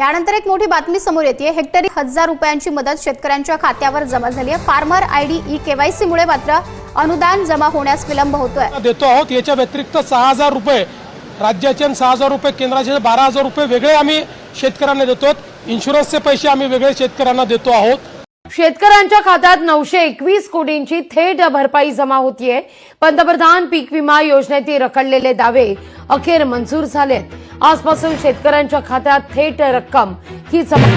यानंतर एक मोठी बातमी समोर येते। हेक्टरी 1000 रुपयांची मदत शेतकऱ्यांच्या खात्यावर जमा झाली आहे। फार्मर आयडी ई-केवायसी मुळे मात्र अनुदान जमा होण्यास विलंब होतोय। देतो आहोत। याच्या व्यतिरिक्त 6000 रुपये राज्याचे आणि 6000 रुपये केंद्राचे 12000 रुपये वेगळे आम्ही शेतकऱ्यांना देतो। इन्शुरन्सचे पैसे आम्ही वेगळे शेतकऱ्यांना देतो आहोत। शेतकऱ्यांच्या खात्यात 921 कोटींची थेट भरपाई जमा होतीये। पंतप्रधान पीक विमा योजनेतील रखडलेले दावे अखेर मंजूर झालेत। आजपासून शेतकऱ्यांच्या खात्यात थेट रक्कम ही जमा।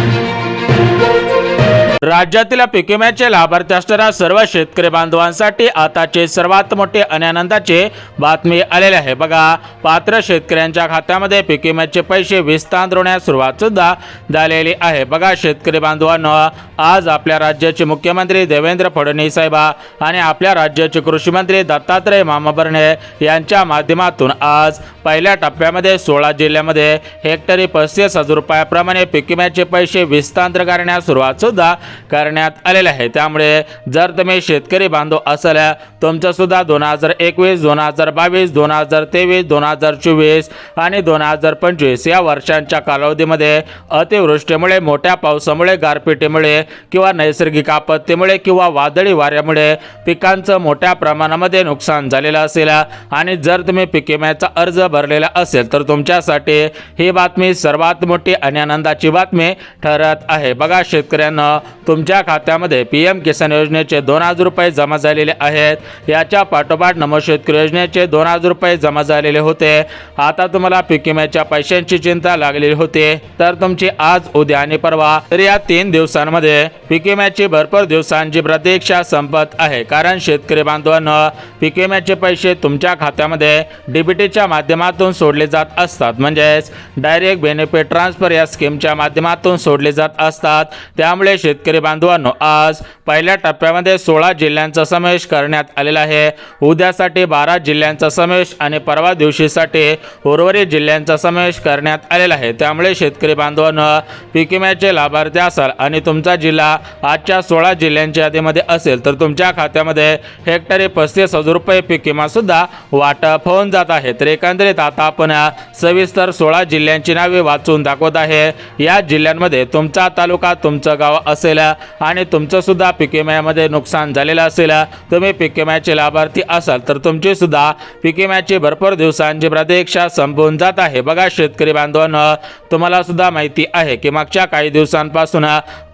राज्यातील पीक विम्याचे लाभार्थी असणाऱ्या सर्व शेतकरी बांधवांसाठी आताचे सर्वात मोठे आणि आनंदाचे बातमी आलेले आहे। बघा, पात्र शेतकऱ्यांच्या खात्यामध्ये पीक विम्याचे पैसे विस्तारण्यास सुरुवात सुद्धा झालेली आहे। बघा शेतकरी बांधवांनो, आज आपल्या राज्याचे मुख्यमंत्री देवेंद्र फडणवीस साहेब आणि आपल्या राज्याचे कृषी मंत्री दत्तात्रय मामा भरणे यांच्या माध्यमातून आज पहिल्या टप्प्यामध्ये 16 जिल्ह्यामध्ये हेक्टरी 35,000 रुपयाप्रमाणे पीक विम्याचे पैसे विस्तार करण्यास सुरुवात सुद्धा करण्यात आलेले आहे। त्यामुळे जर तुम्ही शेतकरी बांधव असाल, तुमचं सुद्धा 2021, 2022, 2023, 2024 आणि 2025 या वर्षांच्या कालावधीमध्ये अतिवृष्टीमुळे, मोठ्या पावसामुळे, गारपिटीमुळे किंवा नैसर्गिक आपत्तीमुळे किंवा वादळी वाऱ्यामुळे पिकांचं मोठ्या प्रमाणामध्ये नुकसान झालेलं असेल आणि जर तुम्ही पीक विम्याचा अर्ज भरलेला असेल तर तुमच्यासाठी ही बातमी सर्वात मोठी आणि आनंदाची बातमी ठरत आहे। बघा शेतकऱ्यांना, तुमच्या खात्यामध्ये पीएम किसान योजनेचे 2000 रुपये जमा झालेले आहेत। याच्या पाठोपाठ नमो शेतकरी योजनेचे 2000 रुपये जमा झालेले होते। आता तुम्हाला पीक विम्याच्या पैशांची चिंता लागलेली होती, तर तुमची आज, उद्या आणि परवा तर या 3 दिवसांमध्ये पीक विम्याची भरपूर दिवसांची प्रतीक्षा संपत आहे। कारण शेतकरी बांधवांना पीक विम्याचे पैसे तुमच्या खात्यामध्ये डीबीटीच्या माध्यमातून सोडले जात असतात, म्हणजेच डायरेक्ट बेनिफिट ट्रान्सफर या स्कीमच्या माध्यमातून सोडले जात असतात। त्यामुळे शेतकरी बांधवांनो, आज पहिल्या टप्प्यामध्ये 16 जिल्ह्यांचा समावेश करण्यात आलेला आहे। उद्यासाठी 12 जिल्ह्यांचा समावेश आणि परवा दिवशीसाठी उर्वरित जिल्ह्यांचा समावेश करण्यात आलेला आहे। त्यामुळे शेतकरी बांधवांनो, पीक विम्याचे लाभार्थी असाल आणि तुमचा जिल्हा आजच्या 16 जिल्ह्यांच्या यादीमध्ये असेल तर तुमच्या खात्यामध्ये हेक्टरी 35,000 रुपये पीक विमा सुद्धा वाटप होऊन जात आहे। तर एकंदरीत आता आपण सविस्तर 16 जिल्ह्यांची नावे वाचून दाखवत आहे। या जिल्ह्यांमध्ये तुमचा तालुका, तुमचं गाव असेल आणि तुमचं सुद्धा पीक विम्यामध्ये नुकसान झालेलं असेल, तुम्ही पीक विम्याचे लाभार्थी असाल तर तुमची सुद्धा पीक विम्याची भरपूर दिवसांची प्रतीक्षा संपून जात आहे। बघा शेतकरी बांधवांनो, तुम्हाला सुद्धा माहिती आहे की मागच्या काही दिवसांपासून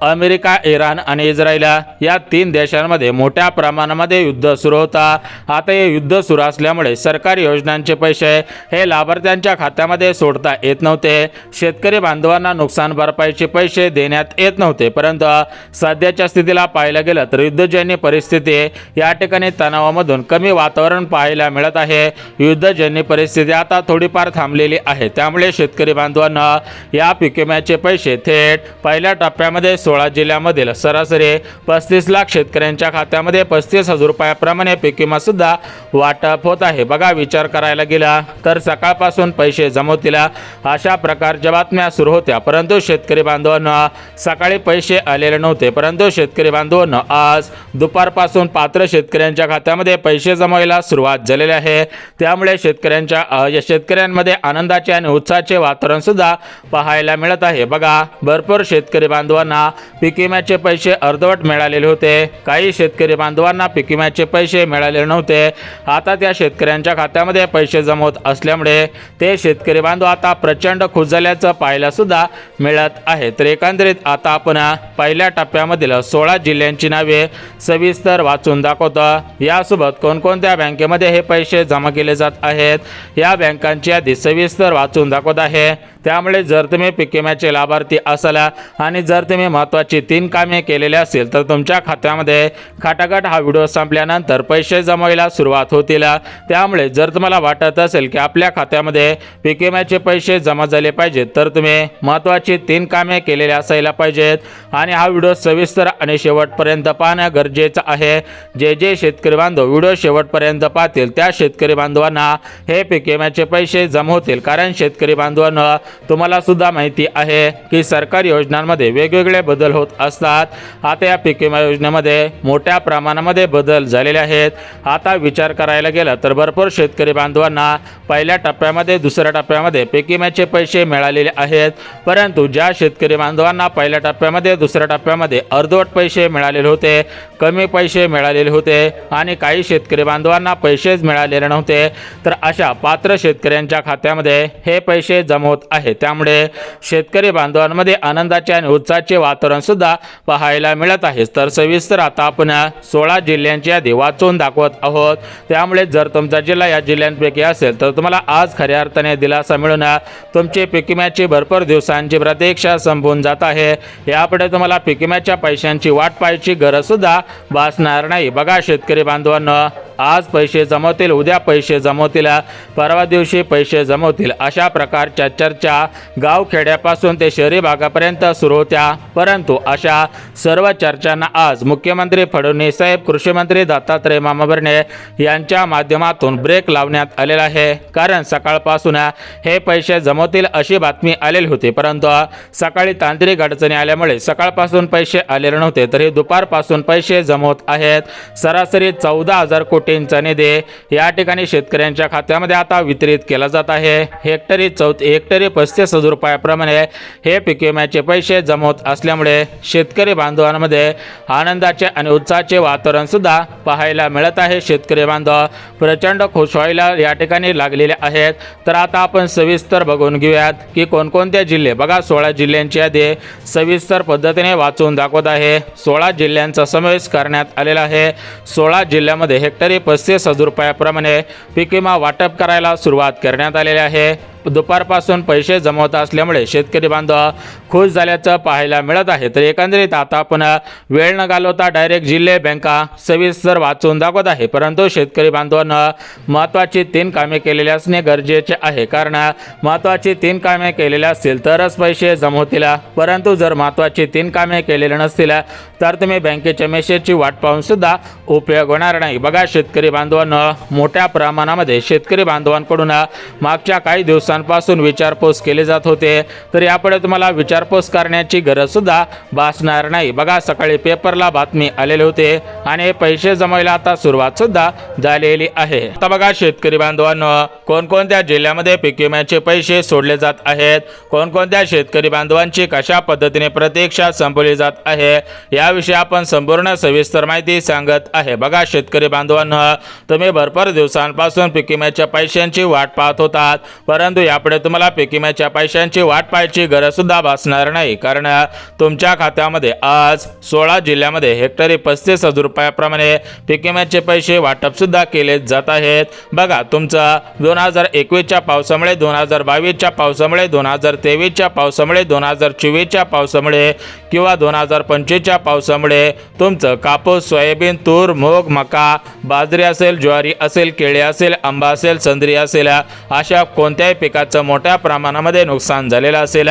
अमेरिका, इराण आणि इस्रायल या 3 देशांमध्ये मोठ्या प्रमाणामध्ये युद्ध सुरू होता। आता हे युद्ध सुरू असल्यामुळे सरकारी योजनांचे पैसे हे लाभार्थ्यांच्या खात्यामध्ये सोडता येत नव्हते। शेतकरी बांधवांना नुकसान भरपाईचे पैसे देण्यात येत नव्हते। परंतु सध्याच्या स्थितीला पाहायला गेलं तर युद्धजन्य परिस्थिती या ठिकाणी तणावामधून कमी वातावरण पाहायला मिळत आहे। युद्धजन्य परिस्थिती आता थोडीफार थांबलेली आहे। त्यामुळे शेतकरी बांधवांना या पीक विम्याचे पैसे थेट पहिल्या टप्प्यामध्ये 16 जिल्ह्यांमधील सरासरी 35 लाख शेतकऱ्यांच्या खात्यामध्ये 35,000 रुपयाप्रमाणे पीक विमा सुद्धा वाटप होत आहे। बघा, विचार करायला गेला तर सकाळपासून पैसे जमवतील अशा प्रकारच्या बातम्या सुरू होत्या, परंतु शेतकरी बांधवांना सकाळी पैसे आलेले नव्हते। परंतु शेतकरी बांधवांना आज दुपारपासून पात्र शेतकऱ्यांच्या खात्यामध्ये पैसे जमवायला सुरुवात झालेली आहे। त्यामुळे शेतकऱ्यांमध्ये आनंदाचे आणि उत्साहाचे वातावरण सुद्धा पाहायला मिळत आहे। बघा, भरपूर शेतकरी बांधवांना पीक विम्याचे पैसे अर्धवट मिळालेले होते। काही शेतकरी बांधवांना पीक विम्याचे पैसे मिळालेले नव्हते। आता त्या शेतकऱ्यांच्या खात्यामध्ये पैसे जमवत असल्यामुळे ते शेतकरी बांधव आता प्रचंड खुश झाल्याचं पाहायला सुद्धा मिळत आहे। तर एकंदरीत आता आपण पहिल्या टप्प्यामधील 16 जिल्ह्यांची नावे सविस्तर वाचून दाखवतो। यासोबत कोणकोणत्या बँकेमध्ये हे पैसे जमा केले जात आहेत या बँकांची यादी सविस्तर वाचून दाखवत आहे। त्यामुळे जर तुम्ही पीक विम्याचे लाभार्थी असाल आणि जर तुम्ही महत्त्वाची 3 कामे केलेली असेल तर तुमच्या खात्यामध्ये खटाखट हा व्हिडिओ संपल्यानंतर पैसे जमवायला सुरुवात होतील। त्यामुळे जर तुम्हाला वाटत असेल की आपल्या खात्यामध्ये पीक विम्याचे पैसे जमा झाले पाहिजेत तर तुम्ही महत्त्वाची 3 कामे केलेली असायला पाहिजेत आणि हा व्हिडिओ सविस्तर आणि शेवटपर्यंत पाहणं गरजेचं आहे। जे शेतकरी बांधव व्हिडिओ शेवटपर्यंत पाहतील त्या शेतकरी बांधवांना हे पीक विम्याचे पैसे जमा होतील। कारण शेतकरी बांधवांना तुम्हाला सुद्धा माहिती आहे की सरकारी योजनांमध्ये वेगवेगळे बदल होत असतात। आता या पीक विमा योजनेमध्ये मोठ्या प्रमाणामध्ये बदल झालेले आहेत। आता विचार करायला गेला तर भरपूर शेतकरी बांधवांना पहिल्या टप्प्यामध्ये दुसऱ्या टप्प्यामध्ये पीक विम्याचे पैसे मिळालेले आहेत, परंतु ज्या शेतकरी बांधवांना पहिल्या टप्प्यामध्ये दुसऱ्या टप्प्यामध्ये अर्धवट पैसे मिळालेले होते, कमी पैसे मिळालेले होते आणि काही शेतकरी बांधवांना पैसेच मिळालेले नव्हते, तर अशा पात्र शेतकऱ्यांच्या खात्यामध्ये हे पैसे जमा होत आहेत। त्यामुळे शेतकरी बांधवांमध्ये आनंदाचे आणि उत्साहाचे वातावरण सुद्धा पाहायला मिळत आहे। तर सविस्तर आता आपण 16 जिल्ह्यांची यादी वाचून दाखवत आहोत। त्यामुळे जर तुमचा जिल्हा या जिल्ह्यांपैकी असेल तर तुम्हाला आज खऱ्या अर्थाने दिलासा मिळून तुमचे पीक विम्याची भरपूर दिवसांची प्रतीक्षा संपून जात आहे। यापुढे तुम्हाला पीक विम्याच्या पैशांची वाट पाहायची गरज सुद्धा भासणार नाही। बघा शेतकरी बांधवांनो, आज पैसे जमवतील, उद्या पैसे जमवतील, परवा दिवशी पैसे जमवतील, अशा प्रकारच्या चर्चा गावखेड्यापासून ते शहरी भागापर्यंत सुरू होत्या। परंतु अशा सर्व चर्चांना आज मुख्यमंत्री फडणवीस साहेब, कृषी मंत्री दत्तात्रय मामा भरणे यांच्या माध्यमातून ब्रेक लावण्यात आलेला आहे। कारण सकाळपासून हे पैसे जमवतील अशी बातमी आलेली होती, परंतु सकाळी तांत्रिक अडचणी आल्यामुळे सकाळपासून पैसे आलेले नव्हते, तर हे दुपारपासून पैसे जमवत आहेत। सरासरी 14,000 कोटींचा निधी या ठिकाणी शेतकऱ्यांच्या खात्यामध्ये आता वितरित केला जात आहे। हेक्टरी 35,000 रुपयाप्रमाणे हे पीक विम्याचे पैसे जमवत असल्यामुळे शेतकरी बांधवांमध्ये आनंदाचे आणि उत्साहाचे वातावरण सुद्धा पाहायला मिळत आहे। शेतकरी बांधव प्रचंड खुश व्हायला या ठिकाणी लागलेले आहेत। तर आता आपण सविस्तर बघून घेऊयात की कोणकोणते जिल्हे, बघा 16 जिल्ह्यांची यादी सविस्तर पद्धतीने वाचून दाखवत आहे। 16 जिल्ह्यांचा समावेश करण्यात आलेला आहे। 16 जिल्ह्यामध्ये हेक्टरी 35,000 रुपयाप्रमाणे पीक विमा वाटप करायला सुरुवात करण्यात आलेली आहे। दुपारपासून पैसे जमवत असल्यामुळे शेतकरी बांधव खुश झाल्याचं पाहायला मिळत आहे। तर एकंदरीत आता आपण वेळ न घालवता डायरेक्ट जिल्हे बँका सविस्तर वाचून दाखवत आहे। परंतु शेतकरी बांधवांना महत्त्वाची 3 कामे केलेली असणे गरजेचे आहे, कारण महत्त्वाची 3 कामे केलेली असतील तरच पैसे जमवतील। परंतु जर महत्त्वाची 3 कामे केलेली नसतील तर तुम्ही बँकेच्या मेसेजची वाट पाहून सुद्धा उपयोग होणार नाही। बघा शेतकरी बांधवांना मोठ्या प्रमाणामध्ये शेतकरी बांधवांकडून मागच्या काही दिवसांपासून विचारपूस केली जात होते, तर यापुढे तुम्हाला विचारपूस करण्याची गरज सुद्धा भासणार नाही। बघा सकाळी पेपरला बातमी आलेली होते आणि पैसे जमायला आता सुरुवात सुद्धा झालेली आहे। आता बघा शेतकरी बांधवांनो, कोणकोणत्या जिल्ह्यामध्ये पीक विम्याचे पैसे सोडले जात आहेत, कोणकोणत्या शेतकरी बांधवांची कशा पद्धतीने प्रतीक्षा संपवली जात आहे, याविषयी आपण संपूर्ण सविस्तर माहिती सांगत आहे। बघा शेतकरी बांधवांनो, तुम्ही भरपूर दिवसांपासून पीक विम्याच्या पैशांची वाट पाहत होतात, परंतु यापुढे तुम्हाला पीक विम्याच्या पैशांची वाट पाहायची गरज सुद्धा भासणार नाही, कारण तुमच्या खात्यामध्ये आज 16 जिल्ह्यामध्ये हेक्टरी 35,000 रुपयाप्रमाणे पीक विम्याचे पैसे वाटप सुद्धा केले जात आहेत। बघा तुमचा 2021च्या पावसामुळे, 2022च्या पावसामुळे, 2023च्या पावसामुळे, 2024च्या पावसामुळे किंवा 2025च्या पावसामुळे तुमचं कापूस, सोयाबीन, तूर, मूग, मका, बाजरी असेल, ज्वारी असेल, केळी असेल, आंबा असेल, संत्री असेल, अशा कोणत्याही पिकाचं मोठ्या प्रमाणामध्ये नुकसान झालेलं असेल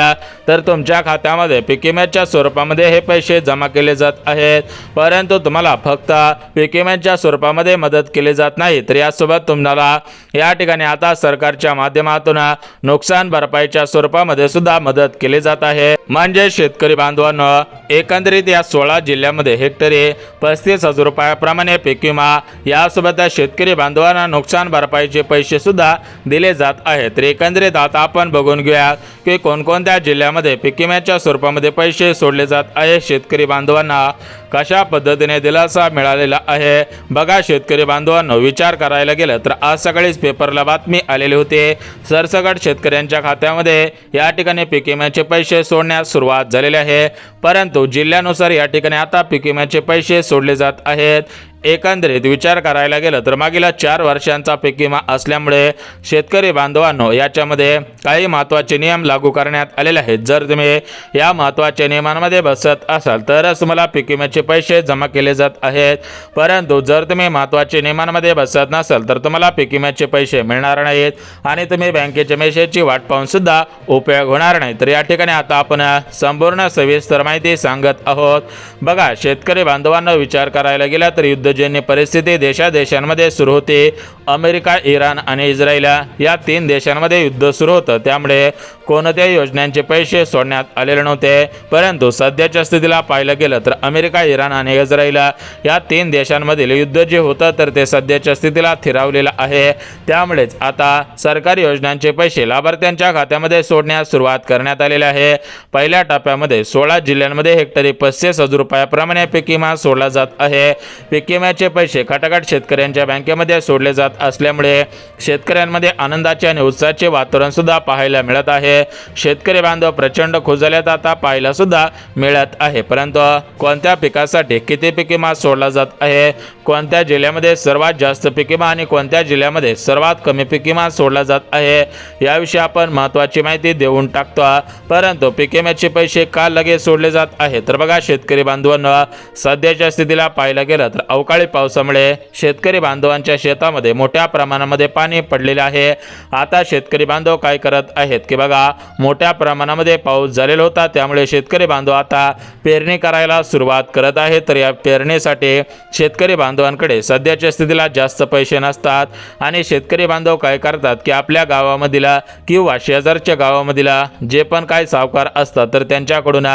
तर तुमच्या खात्यामध्ये पीक विम्याच्या स्वरूपामध्ये हे पैसे जमा केले जात आहेत। परंतु तुम्हाला फक्त पीक विम्याच्या स्वरूपामध्ये मदत केली जात नाही, तर यासोबत तुम्हाला या ठिकाणी आता सरकारच्या माध्यमातून नुकसान भरपाईच्या स्वरूपामध्ये सुद्धा मदत केली जात आहे। म्हणजे शेतकरी बांधवांनो, एकंदरीत या 16 जिल्ह्यामध्ये हेक्टरी 35,000 रुपयाप्रमाणे पीक विमा, यासोबत शेतकरी बांधवांना नुकसान भरपाईचे पैसे सुद्धा दिले जात आहेत। तर एकंदरीत आता आपण बघून घेऊया की कोणकोणत्या जिल्ह्यामध्ये पीक विम्याच्या स्वरूपामध्ये पैसे सोडले जात आहे, शेतकरी बांधवांना कशा पद्धतीने दिलासा मिळालेला आहे। बघा शेतकरी बांधवांनो, विचार करायला गेलं तर आज सकाळीच पेपरला बातमी आलेली होती, सरसकट शेतकऱ्यांच्या खात्यामध्ये या ठिकाणी पीक विम्याचे पैसे सोडण्यास सुरुवात झालेली आहे। परंतु जिल्ह्यानुसार या ठिकाणी आता पीक विम्याचे पैसे सोडले जात आहेत। एकंदरीत विचार करायला गेलं तर मागील 4 वर्षांचा पीक विमा असल्यामुळे शेतकरी बांधवांनो याच्यामध्ये काही महत्त्वाचे नियम लागू करण्यात आलेले आहेत। जर तुम्ही या महत्त्वाच्या नियमांमध्ये बसत असाल तरच तुम्हाला पीक विम्याचे पैसे जमा केले जात आहेत, परंतु जर तुम्ही महत्त्वाच्या नियमांमध्ये बसत नसाल तर तुम्हाला पीक विम्याचे पैसे मिळणार नाहीत आणि तुम्ही बँकेच्या मेसेजची वाट पाहून सुद्धा उपयोग होणार नाही। तर या ठिकाणी आता आपण संपूर्ण सविस्तर माहिती सांगत आहोत। बघा शेतकरी बांधवांनो, विचार करायला गेला तर युद्धजन्य परिस्थिती देशांमध्ये सुरू होते, अमेरिका, इराण आणि इस्रायल या 3 देशांमध्ये युद्ध सुरू होतं, त्यामुळे कोणत्याही योजनांचे पैसे सोडण्यात आलेले नव्हते. परंतु सध्याच्या स्थितीला पाहिलं गेलं तर अमेरिका, इराण आणि इस्रायल या 3 देशांमधील युद्ध जे होतं तर ते सध्याच्या स्थितीला थिरावलेलं आहे. त्यामुळेच आता सरकारी योजनांचे पैसे लाभार्थ्यांच्या खात्यामध्ये सोडण्यास सुरुवात करण्यात आलेली आहे. पहिल्या टप्प्यामध्ये 16 जिल्ह्यांमध्ये हेक्टरी 35,000 रुपयाप्रमाणे पीक विमा सोडला जात आहे. पीक विम्याचे पैसे खटाखट शेतकऱ्यांच्या बँकेमध्ये सोडले जात असल्यामुळे शेतकऱ्यांमध्ये आनंदाचे आणि उत्साहाचे वातावरण सुद्धा पाहायला मिळत आहे. शेतकरी बांधव प्रचंड खुश झालेत आता पाहायला सुद्धा मिळत आहे. परंतु कोणत्या पिकासाठी किती पीक विमा सोडला जात आहे, कोणत्या जिल्ह्यामध्ये सर्वात जास्त पीक विमा आणि कोणत्या जिल्ह्यामध्ये सर्वात कमी पीक विमा सोडला जात आहे याविषयी आपण महत्त्वाची माहिती देऊन टाकतो. परंतु पीक विम्याचे पैसे का लगेच सोडले जात आहे तर बघा शेतकरी बांधवांना सध्याच्या स्थितीला पाहायला गेलं तर अवकाळी पावसामुळे शेतकरी बांधवांच्या शेतामध्ये मोठ्या प्रमाणामध्ये पाणी पडलेले आहे. आता शेतकरी बांधव काय करत आहेत की बघा मोठ्या प्रमाणामध्ये पाऊस झालेला होता, त्यामुळे शेतकरी बांधव आता पेरणी करायला सुरुवात करत आहेत. तर या पेरणीसाठी शेतकरी बांधवांकडे सध्याच्या स्थितीला जास्त पैसे नसतात आणि शेतकरी बांधव काय करतात की आपल्या गावामधील किंवा शेजारच्या गावामधील जे पण काय सावकार असतात तर त्यांच्याकडून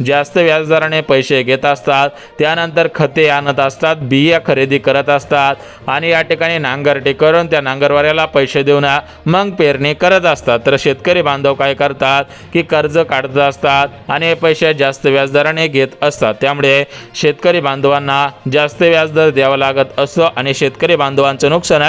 जास्त व्याजदराने पैसे घेत असतात. त्यानंतर खते आणत असतात, बिया खरेदी करत असतात आणि या ठिकाणी नांगरटी करून त्या नांगरवाल्याला पैसे देऊन मग पेरणी करत असतात. तर शेतकरी बांधव काय करतात की कर्ज काढत असतात आणि हे पैसे जास्त व्याजदराने घेत असतात. त्यामुळे शेतकरी बांधवांना जास्त व्याजदर द्यावा लागत असतो आणि शेतकरी बांधवांचं नुकसान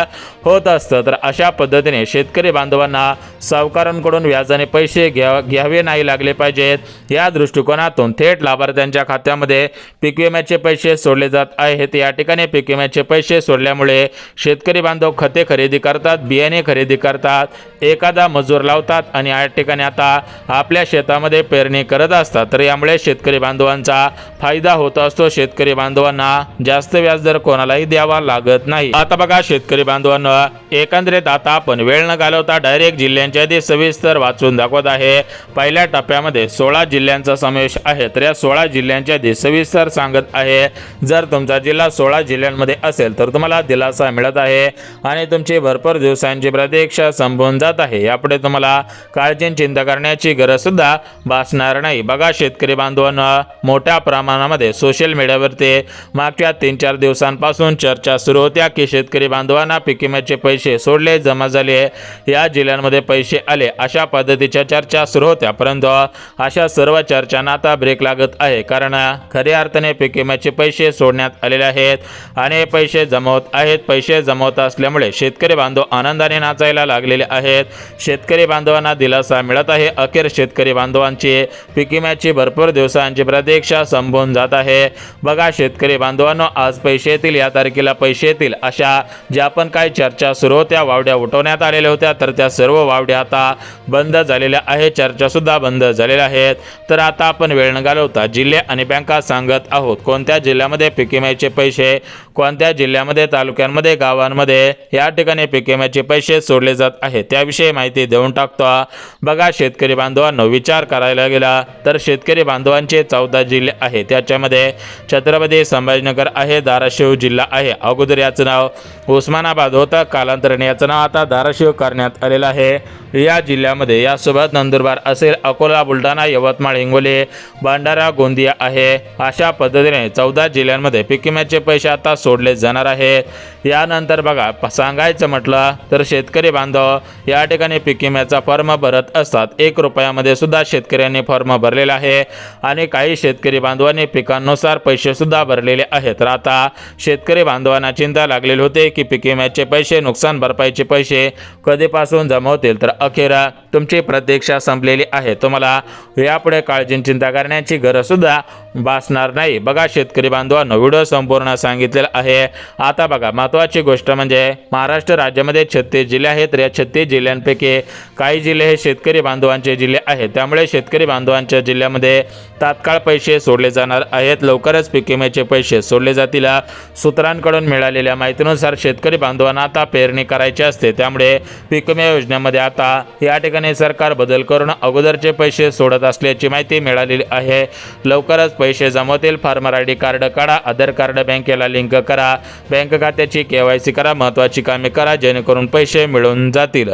होत असतं. तर अशा पद्धतीने शेतकरी बांधवांना सावकारांकडून व्याजाने पैसे घ्यावे नाही लागले पाहिजेत. या दृष्टिकोनातून थेट लाभार्थ्यांच्या खात्यामध्ये पीक विम्याचे पैसे सोडले जात आहेत. या ठिकाणी पीक विम्याचे पैसे सोडल्यामुळे शेतकरी बांधव खते खरेदी करतात, बियाणे खरेदी करतात, एखादा मजूर लावतात आणि या ठिकाणी आता आपल्या शेतामध्ये पेरणी करत असतात. तर यामुळे शेतकरी बांधवांचा फायदा होत असतो. शेतकरी बांधवांना जास्त व्याजदर कोणालाही द्यावा लागत नाही. आता बघा शेतकरी बांधवांना एकंदरीत आता आपण वेळ न घालवता डायरेक्ट जिल्ह्यांच्या यादी सविस्तर वाचून दाखवत आहे. पहिल्या टप्प्यामध्ये 16 जिल्ह्यांचा समावेश आहे. तर या 16 जिल्ह्यांच्या यादी सविस्तर सांगत आहे. जर तुमचा जिल्हा 16 जिल्ह्यांमध्ये असेल तर तुम्हाला दिलासा मिळत आहे आणि तुमची भरपूर दिवसांची प्रतीक्षा संपून जात आहे. यापुढे तुम्हाला काळजी चिंता करण्याची गरज सुद्धा भासणार नाही. बघा शेतकरी बांधवांना मोठ्या प्रमाणामध्ये सोशल मीडियावरती मागच्या 3-4 दिवसांपासून चर्चा सुरू होत्या की शेतकरी बांधवांना पीक विम्याचे पैसे सोडले, जमा झाले, या जिल्ह्यांमध्ये पैसे आले, अशा पद्धतीच्या चर्चा सुरू होत्या. परंतु अशा सर्व चर्चांना आता ब्रेक लागत आहे, कारण खऱ्या अर्थाने पीक विम्याचे पैसे सोडण्यात आलेले आहेत आणि पैसे जमवत आहेत. पैसे जमवत असल्यामुळे शेतकरी बांधव आनंदाने नाचायला लागलेले आहेत. शेतकरी बांधवांना दिलासा मिळत आहे. अखेर शेतकरी बांधवांची पीक विम्याची भरपूर दिवसांची प्रतीक्षा संपून जात आहे. बघा शेतकरी बांधवांनो आज पैसे येतील, या तारखेला पैसे येतील, अशा ज्या पण काही चर्चा सुरू होत्या, वावड्या उठवण्यात आलेल्या होत्या, तर त्या सर्व वावड्या आता बंद झालेल्या आहेत. चर्चा सुद्धा बंद झालेल्या आहेत. तर आता आपण वेळ न घालवता जिल्हे आणि बँका सांगत आहोत कोणत्या जिल्ह्यामध्ये पीक विम्याचे पैसे, कोणत्या जिल्ह्यामध्ये, तालुक्यांमध्ये, गावांमध्ये या ठिकाणी पीक विम्याचे पैसे सोडले जात आहेत त्याविषयी माहिती देऊन टाकतो. बघा शेतकरी बांधवांनो विचार करायला गेला तर शेतकरी बांधवांचे 14 जिल्हे आहेत. त्याच्यामध्ये छत्रपती संभाजीनगर आहे, धाराशिव जिल्हा आहे. अगोदर याचं नाव उस्मानाबाद होतं, कालांतराने याचं नाव आता धाराशिव करण्यात आलेलं आहे. या जिल्ह्यामध्ये यासोबत नंदुरबार असेल, अकोला, बुलढाणा, यवतमाळ, हिंगोली, भंडारा, गोंदिया आहे. अशा पद्धतीने 14 जिल्ह्यांमध्ये पीक विम्याचे पैसे आता सोडले जाणार आहेत. यानंतर बघा सांगायचं म्हटलं तर शेतकरी बांधव या ठिकाणी पीक विम्याचा फॉर्म भरत असतात. 1 रुपयामध्ये सुद्धा शेतकऱ्यांनी फॉर्म भरलेला आहे आणि काही शेतकरी बांधवांनी पिकांनुसार पैसे सुद्धा भरलेले आहेत. तर आता शेतकरी बांधवांना चिंता लागलेली होते की पीक विम्याचे पैसे, नुकसान भरपाईचे पैसे कधीपासून जमा होतील. तर अखेर तुमची प्रतीक्षा संपलेली आहे. तुम्हाला यापुढे काळजी चिंता करण्याची गरज सुद्धा भासणार नाही. बघा शेतकरी बांधवांनो व्हिडिओ संपूर्ण सांगितलेला आहे. आता बघा महत्त्वाची गोष्ट म्हणजे महाराष्ट्र राज्यामध्ये 36 जिल्हे आहेत. तर या 36 जिल्ह्यांपैकी काही जिल्हे हे शेतकरी बांधवांचे जिल्हे आहेत. त्यामुळे शेतकरी बांधवांच्या जिल्ह्यामध्ये तात्काळ पैसे सोडले जाणार आहेत. लवकरच पीक विम्याचे पैसे सोडले जातील. सूत्रांकडून मिळालेल्या माहितीनुसार शेतकरी बांधवांना आता पेरणी करायची असते, त्यामुळे पीक विमा योजनेमध्ये आता या ठिकाणी सरकार बदल करून अगोदरचे पैसे सोडत असल्याची माहिती मिळालेली आहे. लवकरच पैसे जमवतील. फार्मर ID कार्ड काढा, आधार कार्ड बँकेला लिंक करा, बँक खात्याची KYC करा, महत्त्वाची कामे करा जेणेकरून पैसे मिळून जातील.